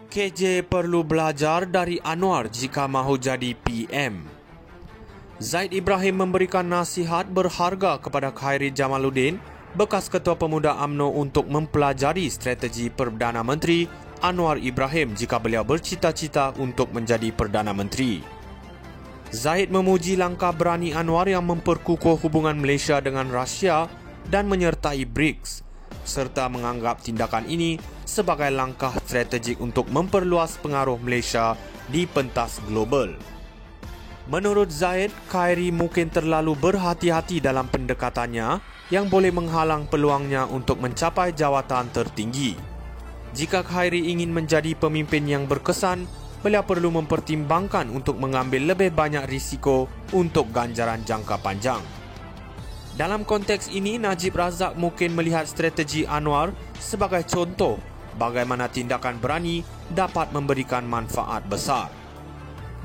KJ perlu belajar dari Anwar jika mahu jadi PM. Zaid Ibrahim memberikan nasihat berharga kepada Khairi Jamaluddin, bekas Ketua Pemuda UMNO, untuk mempelajari strategi Perdana Menteri Anwar Ibrahim jika beliau bercita-cita untuk menjadi Perdana Menteri. Zaid memuji langkah berani Anwar yang memperkukuh hubungan Malaysia dengan Rusia dan menyertai BRICS, serta menganggap tindakan ini sebagai langkah strategik untuk memperluas pengaruh Malaysia di pentas global. Menurut Zaid, Khairi mungkin terlalu berhati-hati dalam pendekatannya yang boleh menghalang peluangnya untuk mencapai jawatan tertinggi. Jika Khairi ingin menjadi pemimpin yang berkesan, beliau perlu mempertimbangkan untuk mengambil lebih banyak risiko untuk ganjaran jangka panjang. Dalam konteks ini, Najib Razak mungkin melihat strategi Anwar sebagai contoh bagaimana tindakan berani dapat memberikan manfaat besar.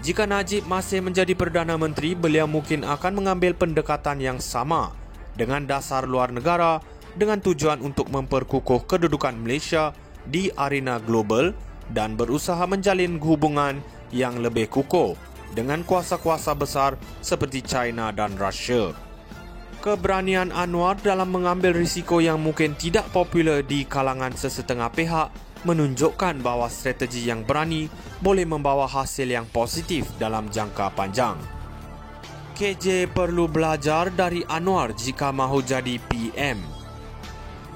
Jika Najib masih menjadi Perdana Menteri, beliau mungkin akan mengambil pendekatan yang sama dengan dasar luar negara dengan tujuan untuk memperkukuh kedudukan Malaysia di arena global dan berusaha menjalin hubungan yang lebih kukuh dengan kuasa-kuasa besar seperti China dan Rusia. Keberanian Anwar dalam mengambil risiko yang mungkin tidak popular di kalangan sesetengah pihak menunjukkan bahawa strategi yang berani boleh membawa hasil yang positif dalam jangka panjang. KJ perlu belajar dari Anwar jika mahu jadi PM.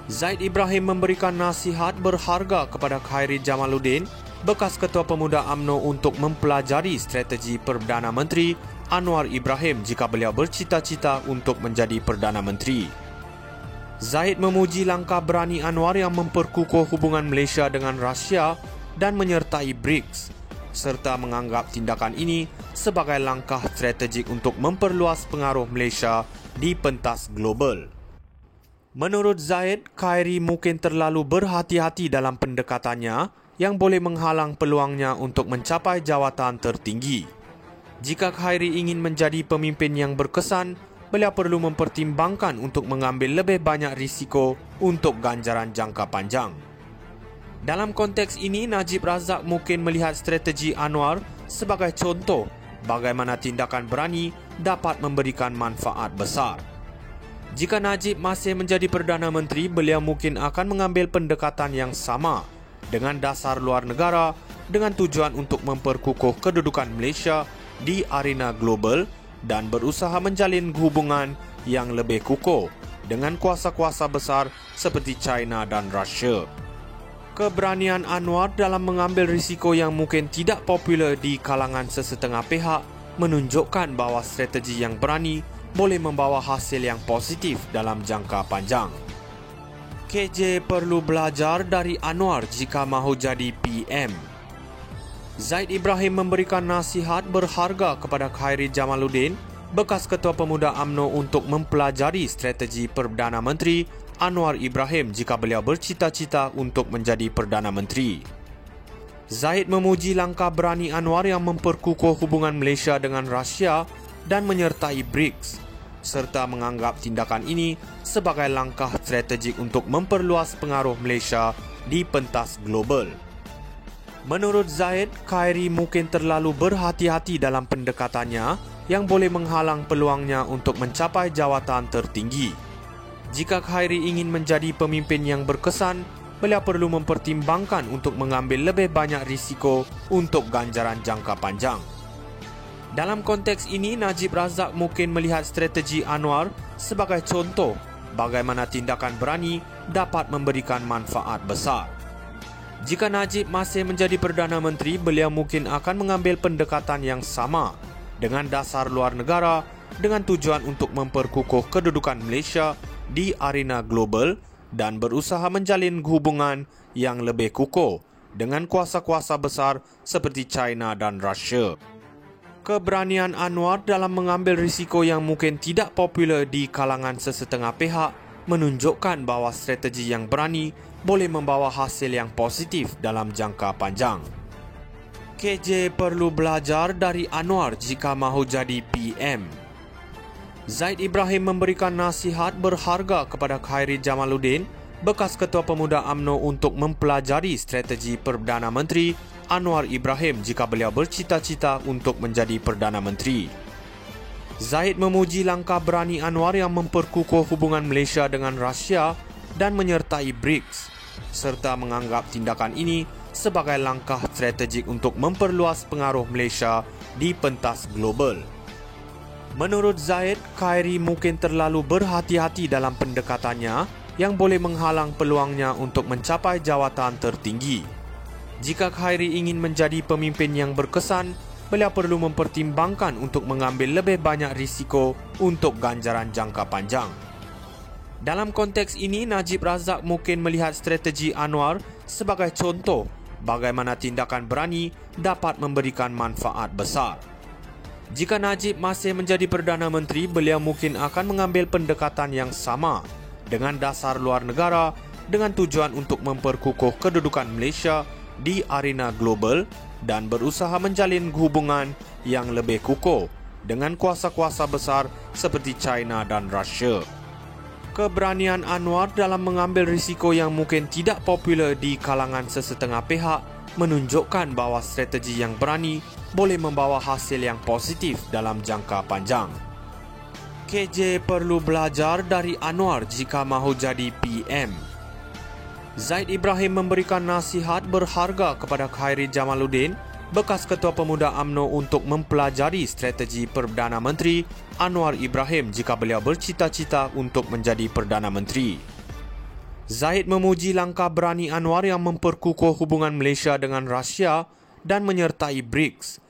Zaid Ibrahim memberikan nasihat berharga kepada Khairi Jamaluddin, bekas Ketua Pemuda UMNO, untuk mempelajari strategi Perdana Menteri Anwar Ibrahim jika beliau bercita-cita untuk menjadi Perdana Menteri. Zaid memuji langkah berani Anwar yang memperkukuh hubungan Malaysia dengan Rusia dan menyertai BRICS, serta menganggap tindakan ini sebagai langkah strategik untuk memperluas pengaruh Malaysia di pentas global. Menurut Zaid, Khairi mungkin terlalu berhati-hati dalam pendekatannya yang boleh menghalang peluangnya untuk mencapai jawatan tertinggi. Jika Khairi ingin menjadi pemimpin yang berkesan, beliau perlu mempertimbangkan untuk mengambil lebih banyak risiko untuk ganjaran jangka panjang. Dalam konteks ini, Najib Razak mungkin melihat strategi Anwar sebagai contoh bagaimana tindakan berani dapat memberikan manfaat besar. Jika Najib masih menjadi Perdana Menteri, beliau mungkin akan mengambil pendekatan yang sama dengan dasar luar negara dengan tujuan untuk memperkukuh kedudukan Malaysia di arena global dan berusaha menjalin hubungan yang lebih kukuh dengan kuasa-kuasa besar seperti China dan Rusia. Keberanian Anwar dalam mengambil risiko yang mungkin tidak popular di kalangan sesetengah pihak menunjukkan bahawa strategi yang berani boleh membawa hasil yang positif dalam jangka panjang. KJ perlu belajar dari Anwar jika mahu jadi PM. Zaid Ibrahim memberikan nasihat berharga kepada Khairi Jamaluddin, bekas Ketua Pemuda UMNO, untuk mempelajari strategi Perdana Menteri Anwar Ibrahim jika beliau bercita-cita untuk menjadi Perdana Menteri. Zaid memuji langkah berani Anwar yang memperkukuh hubungan Malaysia dengan Rusia dan menyertai BRICS, serta menganggap tindakan ini sebagai langkah strategik untuk memperluas pengaruh Malaysia di pentas global. Menurut Zaid, Khairi mungkin terlalu berhati-hati dalam pendekatannya yang boleh menghalang peluangnya untuk mencapai jawatan tertinggi. Jika Khairi ingin menjadi pemimpin yang berkesan, beliau perlu mempertimbangkan untuk mengambil lebih banyak risiko untuk ganjaran jangka panjang. Dalam konteks ini, Najib Razak mungkin melihat strategi Anwar sebagai contoh bagaimana tindakan berani dapat memberikan manfaat besar. Jika Najib masih menjadi Perdana Menteri, beliau mungkin akan mengambil pendekatan yang sama dengan dasar luar negara dengan tujuan untuk memperkukuh kedudukan Malaysia di arena global dan berusaha menjalin hubungan yang lebih kukuh dengan kuasa-kuasa besar seperti China dan Rusia. Keberanian Anwar dalam mengambil risiko yang mungkin tidak popular di kalangan sesetengah pihak menunjukkan bahawa strategi yang berani boleh membawa hasil yang positif dalam jangka panjang. KJ perlu belajar dari Anwar jika mahu jadi PM. Zaid Ibrahim memberikan nasihat berharga kepada Khairi Jamaluddin, bekas Ketua Pemuda UMNO, untuk mempelajari strategi Perdana Menteri Anwar Ibrahim jika beliau bercita-cita untuk menjadi Perdana Menteri. Zahid memuji langkah berani Anwar yang memperkukuh hubungan Malaysia dengan Rusia dan menyertai BRICS, serta menganggap tindakan ini sebagai langkah strategik untuk memperluas pengaruh Malaysia di pentas global. Menurut Zahid, Khairi mungkin terlalu berhati-hati dalam pendekatannya yang boleh menghalang peluangnya untuk mencapai jawatan tertinggi. Jika Khairi ingin menjadi pemimpin yang berkesan, beliau perlu mempertimbangkan untuk mengambil lebih banyak risiko untuk ganjaran jangka panjang. Dalam konteks ini, Najib Razak mungkin melihat strategi Anwar sebagai contoh bagaimana tindakan berani dapat memberikan manfaat besar. Jika Najib masih menjadi Perdana Menteri, beliau mungkin akan mengambil pendekatan yang sama dengan dasar luar negara dengan tujuan untuk memperkukuh kedudukan Malaysia di arena global dan berusaha menjalin hubungan yang lebih kukuh dengan kuasa-kuasa besar seperti China dan Rusia. Keberanian Anwar dalam mengambil risiko yang mungkin tidak popular di kalangan sesetengah pihak menunjukkan bahawa strategi yang berani boleh membawa hasil yang positif dalam jangka panjang. KJ perlu belajar dari Anwar jika mahu jadi PM. Zahid Ibrahim memberikan nasihat berharga kepada Khairi Jamaluddin, bekas Ketua Pemuda UMNO, untuk mempelajari strategi Perdana Menteri Anwar Ibrahim jika beliau bercita-cita untuk menjadi Perdana Menteri. Zahid memuji langkah berani Anwar yang memperkukuh hubungan Malaysia dengan Rusia dan menyertai BRICS.